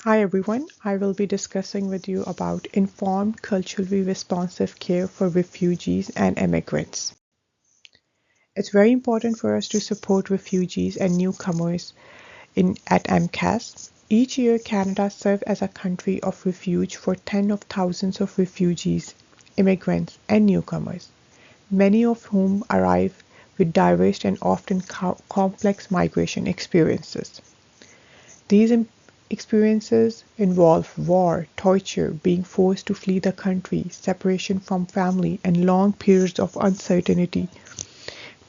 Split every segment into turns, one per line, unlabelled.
Hi everyone, I will be discussing with you about informed culturally responsive care for refugees and immigrants. It's very important for us to support refugees and newcomers at MCAS. Each year, Canada serves as a country of refuge for tens of thousands of refugees, immigrants, and newcomers, many of whom arrive with diverse and often complex migration experiences. These experiences involve war, torture, being forced to flee the country, separation from family, and long periods of uncertainty.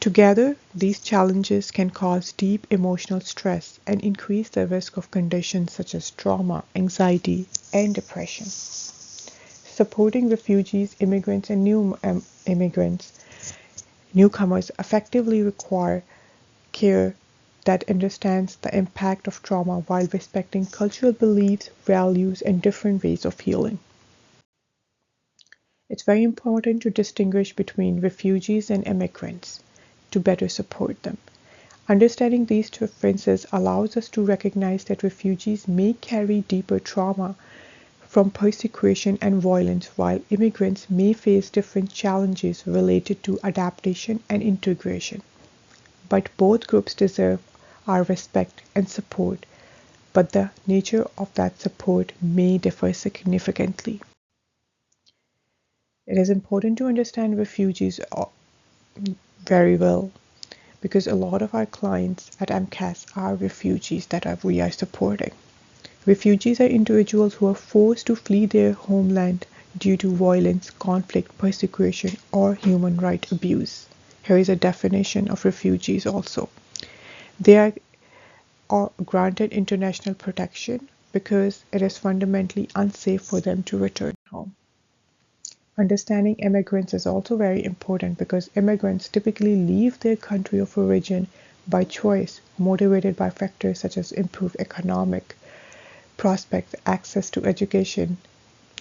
Together, these challenges can cause deep emotional stress and increase the risk of conditions such as trauma, anxiety, and depression. Supporting refugees, immigrants, and newcomers effectively require care that understands the impact of trauma while respecting cultural beliefs, values, and different ways of healing. It's very important to distinguish between refugees and immigrants to better support them. Understanding these differences allows us to recognize that refugees may carry deeper trauma from persecution and violence, while immigrants may face different challenges related to adaptation and integration. But both groups deserve our respect and support, but the nature of that support may differ significantly. It is important to understand refugees very well because a lot of our clients at MCAS are refugees that we are supporting. Refugees are individuals who are forced to flee their homeland due to violence, conflict, persecution, or human rights abuse. Here is a definition of refugees also. They are granted international protection because it is fundamentally unsafe for them to return home. Understanding immigrants is also very important because immigrants typically leave their country of origin by choice, motivated by factors such as improved economic prospects, access to education,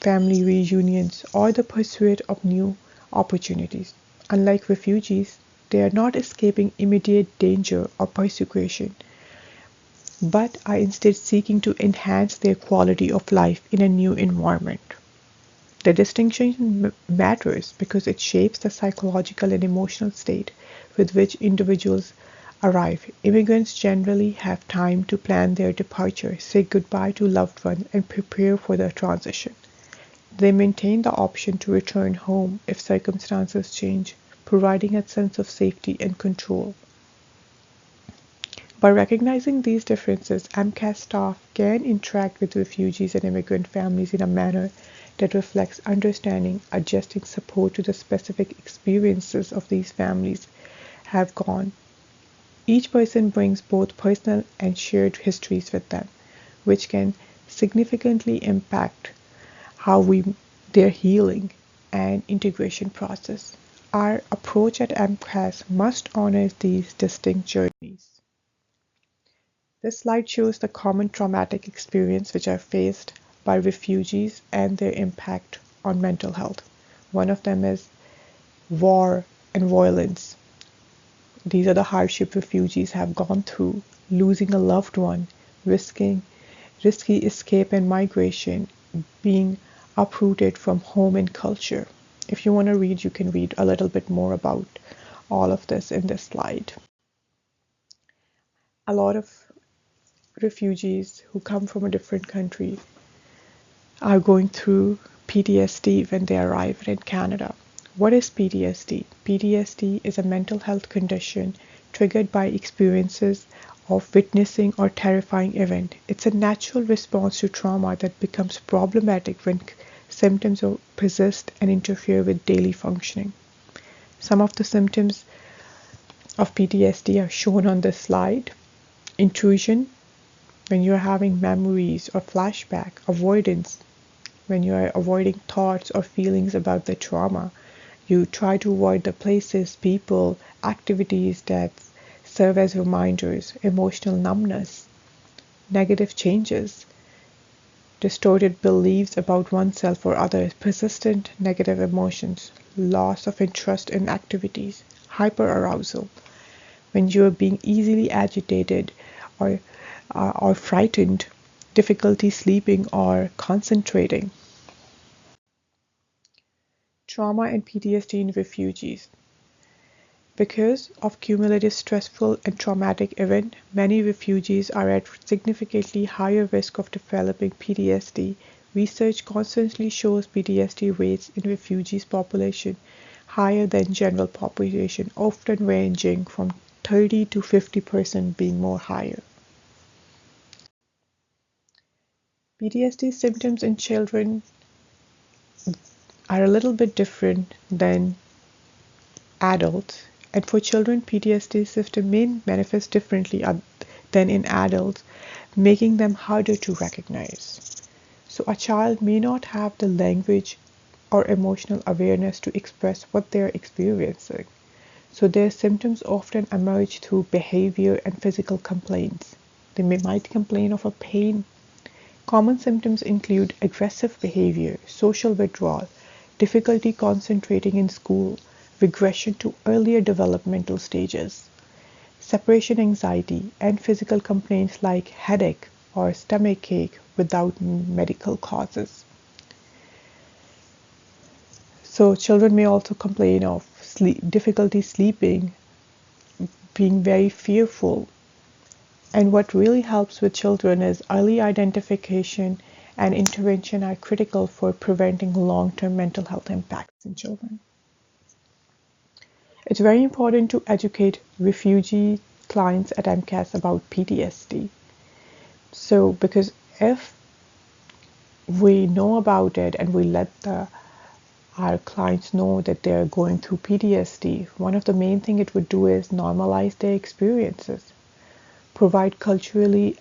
family reunions, or the pursuit of new opportunities. Unlike refugees, they are not escaping immediate danger or persecution, but are instead seeking to enhance their quality of life in a new environment. The distinction matters because it shapes the psychological and emotional state with which individuals arrive. Immigrants generally have time to plan their departure, say goodbye to loved ones, and prepare for the transition. They maintain the option to return home if circumstances change, providing a sense of safety and control. By recognizing these differences, MCAS staff can interact with refugees and immigrant families in a manner that reflects understanding, adjusting support to the specific experiences of these families have gone. Each person brings both personal and shared histories with them, which can significantly impact how their healing and integration process. Our approach at MCAS must honor these distinct journeys. This slide shows the common traumatic experience which are faced by refugees and their impact on mental health. One of them is war and violence. These are the hardship refugees have gone through, losing a loved one, risky escape and migration, being uprooted from home and culture. If you want to read, you can read a little bit more about all of this in this slide. A lot of refugees who come from a different country are going through PTSD when they arrive in Canada. What is PTSD? PTSD is a mental health condition triggered by experiences of witnessing or terrifying event. It's a natural response to trauma that becomes problematic when symptoms persist and interfere with daily functioning. Some of the symptoms of PTSD are shown on this slide. Intrusion, when you're having memories or flashback. Avoidance, when you are avoiding thoughts or feelings about the trauma. You try to avoid the places, people, activities that serve as reminders. Emotional numbness, negative changes, distorted beliefs about oneself or others, persistent negative emotions, loss of interest in activities, hyperarousal, when you are being easily agitated or frightened, difficulty sleeping or concentrating. Trauma and PTSD in refugees. Because of cumulative stressful and traumatic event, many refugees are at significantly higher risk of developing PTSD. Research constantly shows PTSD rates in refugees population higher than general population, often ranging from 30 to 50% being more higher. PTSD symptoms in children are a little bit different than adults, and for children, PTSD symptoms may manifest differently than in adults, making them harder to recognize. So, a child may not have the language or emotional awareness to express what they're experiencing. So, their symptoms often emerge through behavior and physical complaints. Might complain of a pain. Common symptoms include aggressive behavior, social withdrawal, difficulty concentrating in school, regression to earlier developmental stages, separation anxiety, and physical complaints like headache or stomach ache without medical causes. So, children may also complain of difficulty sleeping, being very fearful. And what really helps with children is early identification and intervention are critical for preventing long-term mental health impacts in children. It's very important to educate refugee clients at MCAS about PTSD. So, because if we know about it and we let our clients know that they're going through PTSD, one of the main things it would do is normalize their experiences, provide culturally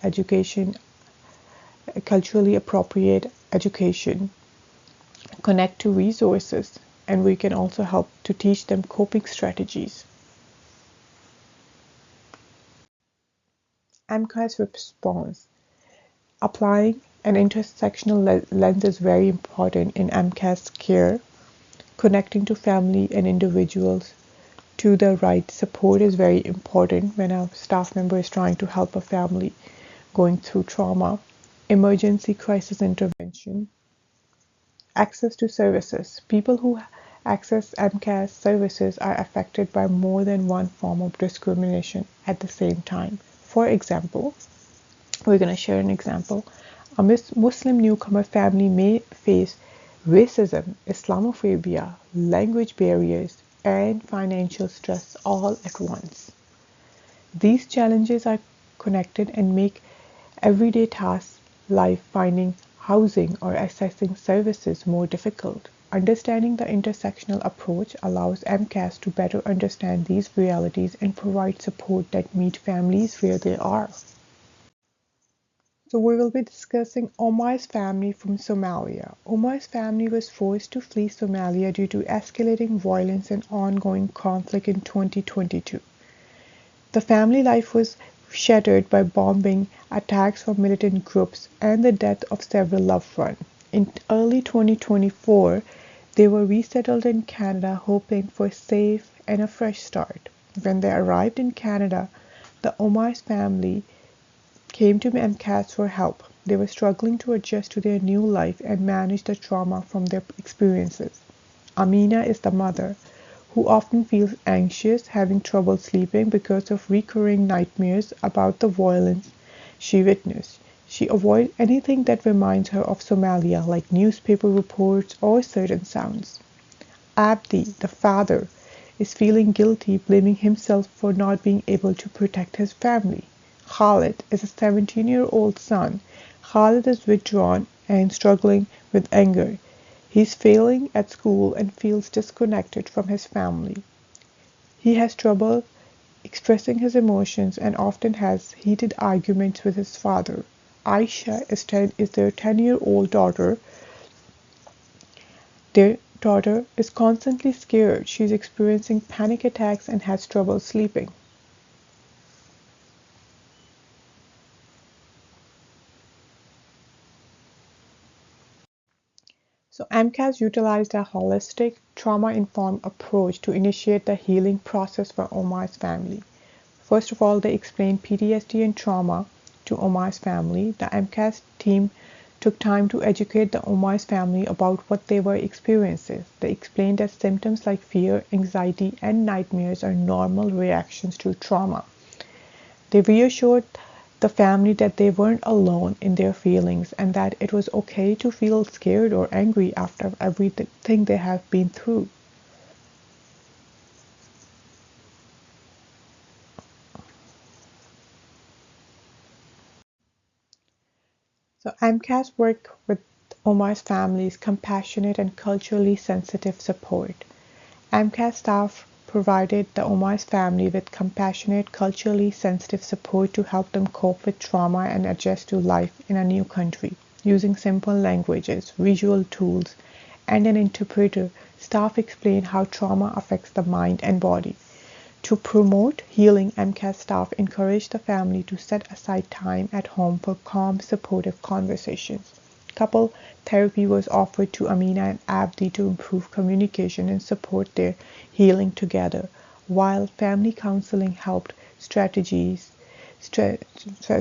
appropriate education, connect to resources, and we can also help to teach them coping strategies. MCAS response. Applying an intersectional lens is very important in MCAS care. Connecting to family and individuals to the right support is very important when a staff member is trying to help a family going through trauma. Emergency crisis intervention. Access to services. People who access MCAS services are affected by more than one form of discrimination at the same time. For example, we're going to share an example. A Muslim newcomer family may face racism, Islamophobia, language barriers, and financial stress all at once. These challenges are connected and make everyday tasks like finding housing or accessing services more difficult. Understanding the intersectional approach allows MCAS to better understand these realities and provide support that meet families where they are. So we will be discussing Omar's family from Somalia. Omar's family was forced to flee Somalia due to escalating violence and ongoing conflict in 2022. The family life was shattered by bombing, attacks from militant groups, and the death of several loved ones. In early 2024, they were resettled in Canada hoping for a safe and a fresh start. When they arrived in Canada, the Omar's family came to MCAS for help. They were struggling to adjust to their new life and manage the trauma from their experiences. Amina is the mother, who often feels anxious, having trouble sleeping because of recurring nightmares about the violence she witnessed. She avoids anything that reminds her of Somalia, like newspaper reports or certain sounds. Abdi, the father, is feeling guilty, blaming himself for not being able to protect his family. Khalid is a 17-year-old son. Khalid is withdrawn and struggling with anger. He's failing at school and feels disconnected from his family. He has trouble expressing his emotions and often has heated arguments with his father. Aisha is their 10-year-old daughter. Their daughter is constantly scared. She's experiencing panic attacks and has trouble sleeping. So MCAS utilized a holistic, trauma-informed approach to initiate the healing process for Omar's family. First of all, they explained PTSD and trauma, to Omar's family, the MCAS team took time to educate the Omar's family about what they were experiencing. They explained that symptoms like fear, anxiety, and nightmares are normal reactions to trauma. They reassured the family that they weren't alone in their feelings and that it was okay to feel scared or angry after everything they have been through. So MCAS work with Omar's family's compassionate and culturally sensitive support. MCAS staff provided the Omar's family with compassionate, culturally sensitive support to help them cope with trauma and adjust to life in a new country. Using simple languages, visual tools, and an interpreter, staff explained how trauma affects the mind and body. To promote healing, MCAS staff encouraged the family to set aside time at home for calm, supportive conversations. Couple therapy was offered to Amina and Abdi to improve communication and support their healing together, while family counseling helped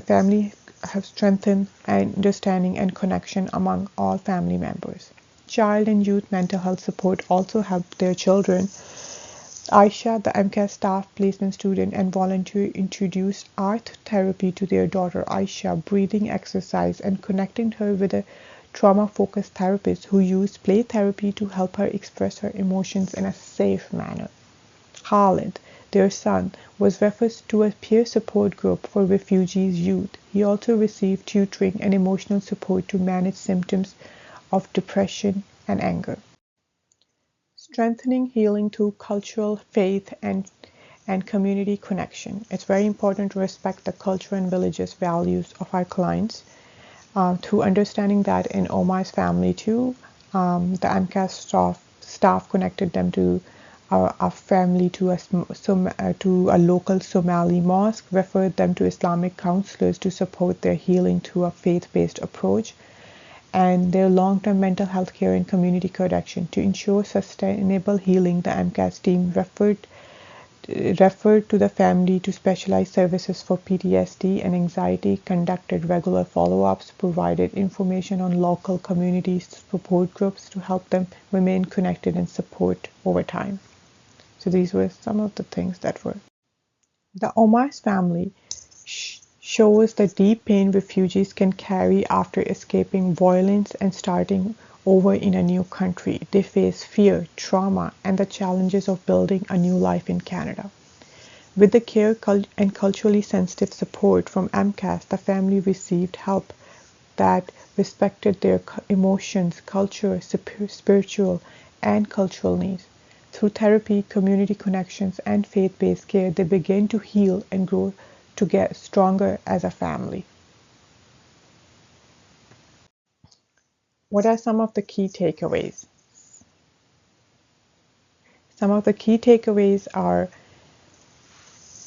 family have strengthened understanding and connection among all family members. Child and youth mental health support also helped their children. Aisha, the MCAS staff placement student and volunteer, introduced art therapy to their daughter Aisha, breathing exercise, and connecting her with a trauma-focused therapist who used play therapy to help her express her emotions in a safe manner. Khalid, their son, was referred to a peer support group for refugees youth. He also received tutoring and emotional support to manage symptoms of depression and anger. Strengthening healing through cultural faith and community connection. It's very important to respect the culture and religious values of our clients. Through understanding that in Omar's family too, the MCAS staff connected them to a family to a local Somali mosque, referred them to Islamic counselors to support their healing through a faith-based approach, and their long-term mental health care and community connection. To ensure sustainable healing, the MCAS team referred to the family to specialized services for PTSD and anxiety, conducted regular follow-ups, provided information on local community support groups to help them remain connected and support over time. So these were some of the things that were. The Omar's family shows the deep pain refugees can carry after escaping violence and starting over in a new country. They face fear, trauma, and the challenges of building a new life in Canada. With the care and culturally sensitive support from MCAS, the family received help that respected their emotions, culture, spiritual, and cultural needs. Through therapy, community connections, and faith-based care, they began to heal and grow to get stronger as a family. What are some of the key takeaways? Some of the key takeaways are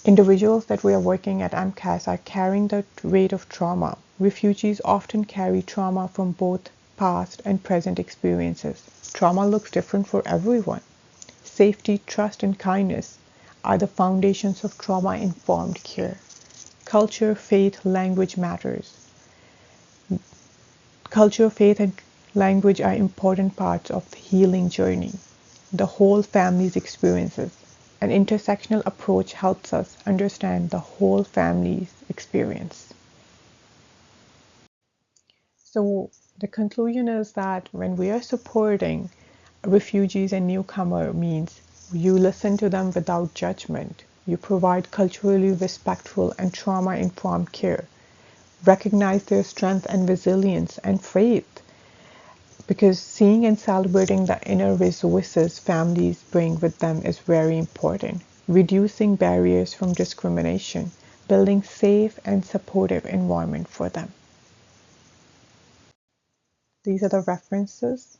individuals that we are working at MCAS are carrying the weight of trauma. Refugees often carry trauma from both past and present experiences. Trauma looks different for everyone. Safety, trust, and kindness are the foundations of trauma-informed care. Culture, faith, language matters. Culture, faith, and language are important parts of the healing journey. The whole family's experiences. An intersectional approach helps us understand the whole family's experience. So the conclusion is that when we are supporting refugees and newcomer means you listen to them without judgment. You provide culturally respectful and trauma-informed care. Recognize their strength and resilience and faith, because seeing and celebrating the inner resources families bring with them is very important. Reducing barriers from discrimination, building safe and supportive environment for them. These are the references